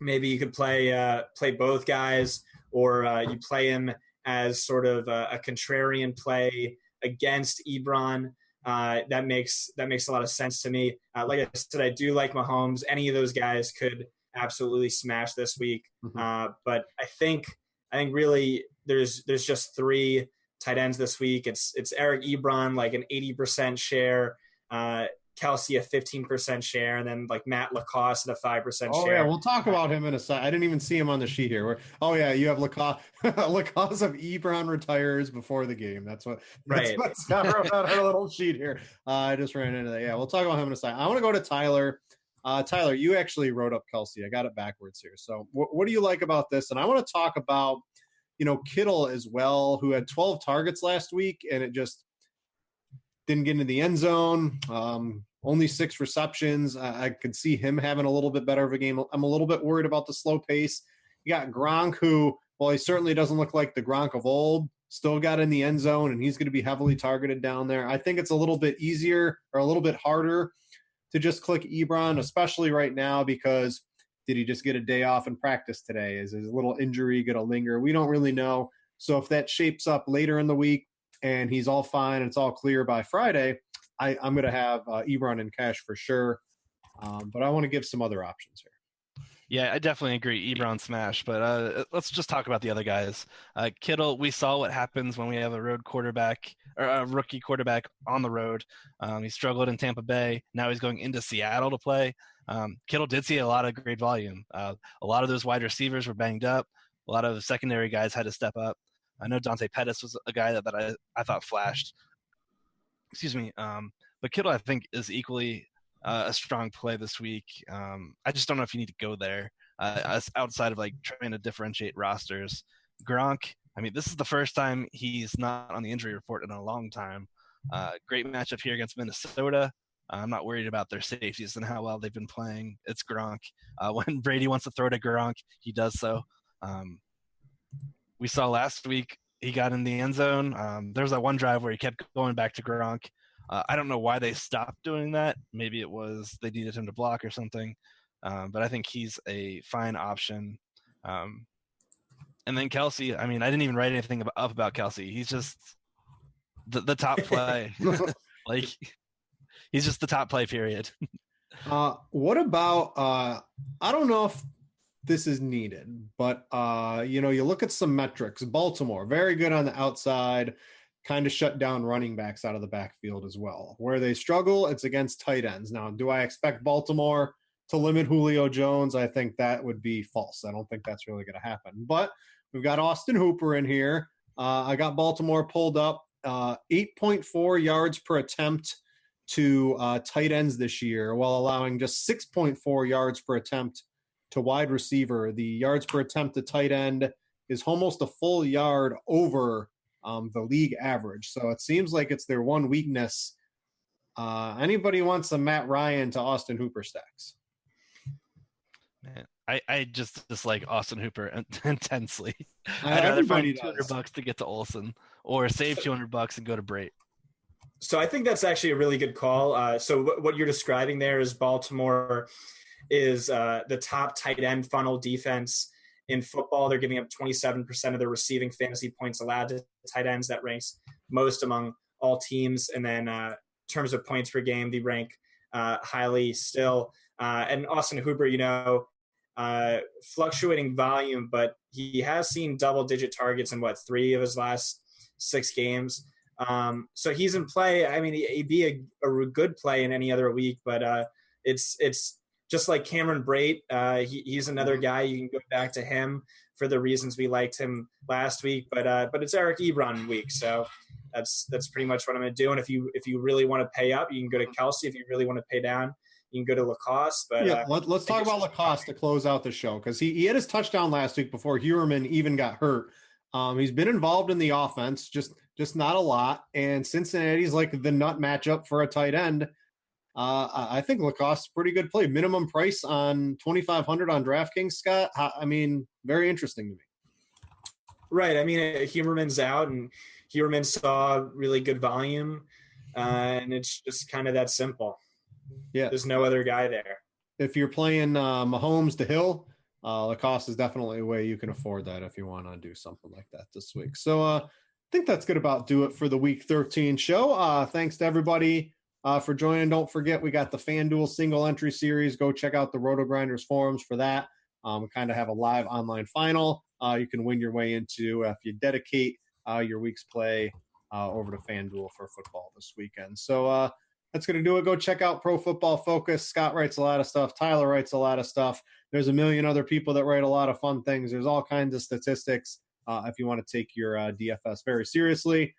Speaker 2: maybe you could play both guys, or you play him as sort of a contrarian play against Ebron. That makes a lot of sense to me. Like I said, I do like Mahomes. Any of those guys could absolutely smash this week. But I think really there's just 3 tight ends this week. It's Eric Ebron, like an 80% share. Kelsey a 15% share, and then like Matt Lacoste at a 5% share.
Speaker 1: Yeah, we'll talk about him in a second. I didn't even see him on the sheet here. You have Lacoste. Lacoste of Ebron retires before the game. That's what Scott wrote on our little sheet here. I just ran into that. Yeah, we'll talk about him in a second. I want to go to Tyler. Tyler, you actually wrote up Kelsey. I got it backwards here. So what do you like about this? And I want to talk about, Kittle as well, who had 12 targets last week, and it just didn't get into the end zone. Only 6 receptions. I could see him having a little bit better of a game. I'm a little bit worried about the slow pace. You got Gronk, who, well, he certainly doesn't look like the Gronk of old, still got in the end zone, and he's going to be heavily targeted down there. I think it's a little bit easier or a little bit harder to just click Ebron, especially right now, because did he just get a day off in practice today? Is his little injury going to linger? We don't really know. So if that shapes up later in the week and he's all fine and it's all clear by Friday, I'm going to have Ebron in cash for sure. But I want to give some other options here.
Speaker 3: Yeah, I definitely agree. Ebron smash, but let's just talk about the other guys. Kittle, we saw what happens when we have a road quarterback or a rookie quarterback on the road. He struggled in Tampa Bay. Now he's going into Seattle to play. Kittle did see a lot of great volume. A lot of those wide receivers were banged up. A lot of secondary guys had to step up. I know Dante Pettis was a guy that I thought flashed. Excuse me. But Kittle, I think, is equally a strong play this week. I just don't know if you need to go there outside of like trying to differentiate rosters. Gronk, I mean, this is the first time he's not on the injury report in a long time. Great matchup here against Minnesota. I'm not worried about their safeties and how well they've been playing. It's Gronk. When Brady wants to throw to Gronk, he does so. We saw last week he got in the end zone. There was that one drive where he kept going back to Gronk. I don't know why they stopped doing that. Maybe it was they needed him to block or something. But I think he's a fine option. And then Kelsey, I mean, I didn't even write anything up about Kelsey. He's just the top play. Like, he's just the top play, period.
Speaker 1: What about, I don't know if this is needed, but, you look at some metrics. Baltimore, very good on the outside, kind of shut down running backs out of the backfield as well. Where they struggle, it's against tight ends. Now, do I expect Baltimore to limit Julio Jones? I think that would be false. I don't think that's really going to happen. But we've got Austin Hooper in here. I got Baltimore pulled up 8.4 yards per attempt to tight ends this year, while allowing just 6.4 yards per attempt to wide receiver. The yards per attempt to tight end is almost a full yard over the league average. So it seems like it's their one weakness. Anybody wants a Matt Ryan to Austin Hooper stacks?
Speaker 3: Man, I just dislike Austin Hooper intensely. I'd rather find $200 to get to Olsen or save $200 and go to Brait.
Speaker 2: So I think that's actually a really good call. So what you're describing there is Baltimore is the top tight end funnel defense in football. They're giving up 27% of their receiving fantasy points allowed to tight ends. That ranks most among all teams. And then in terms of points per game, they rank highly still. And Austin Hooper, fluctuating volume, but he has seen double-digit targets in, 3 of his last 6 games. So he's in play. I mean, he'd be a good play in any other week, but it's just like Cameron Brait. He's another guy. You can go back to him for the reasons we liked him last week, but it's Eric Ebron week. So that's pretty much what I'm going to do. And if you really want to pay up, you can go to Kelsey. If you really want to pay down, you can go to Lacoste. But
Speaker 1: yeah, let's talk about Lacoste to close out the show, because he had his touchdown last week before Heuerman even got hurt. He's been involved in the offense, just not a lot. And Cincinnati's like the nut matchup for a tight end. I think Lacoste's pretty good play. Minimum price on 2,500 on DraftKings, Scott. I mean, very interesting to me.
Speaker 2: Right. I mean, Heuerman's out, and Heuerman saw really good volume, and it's just kind of that simple.
Speaker 1: Yeah.
Speaker 2: There's no other guy there.
Speaker 1: If you're playing Mahomes to Hill, Lacoste is definitely a way you can afford that if you want to do something like that this week. So I think that's going to about do it for the Week 13 show. Thanks to everybody for joining. Don't forget, we got the FanDuel single entry series. Go check out the RotoGrinders forums for that. We kind of have a live online final. You can win your way into if you dedicate your week's play over to FanDuel for football this weekend. So that's going to do it. Go check out Pro Football Focus. Scott writes a lot of stuff. Tyler writes a lot of stuff. There's a million other people that write a lot of fun things. There's all kinds of statistics if you want to take your DFS very seriously.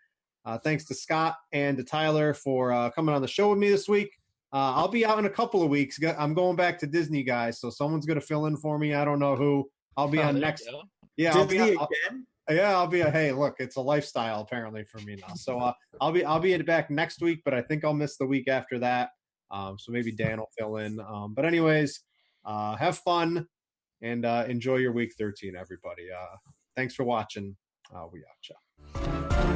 Speaker 1: Thanks to Scott and to Tyler for coming on the show with me this week. I'll be out in a couple of weeks. I'm going back to Disney, guys, so someone's going to fill in for me. I don't know who. I'll be on next. Yeah,
Speaker 2: Disney again.
Speaker 1: I'll be hey, look, it's a lifestyle apparently for me now. So I'll be back next week, but I think I'll miss the week after that. So maybe Dan will fill in. But anyways, have fun and enjoy your week 13, everybody. Thanks for watching. We out, y'all.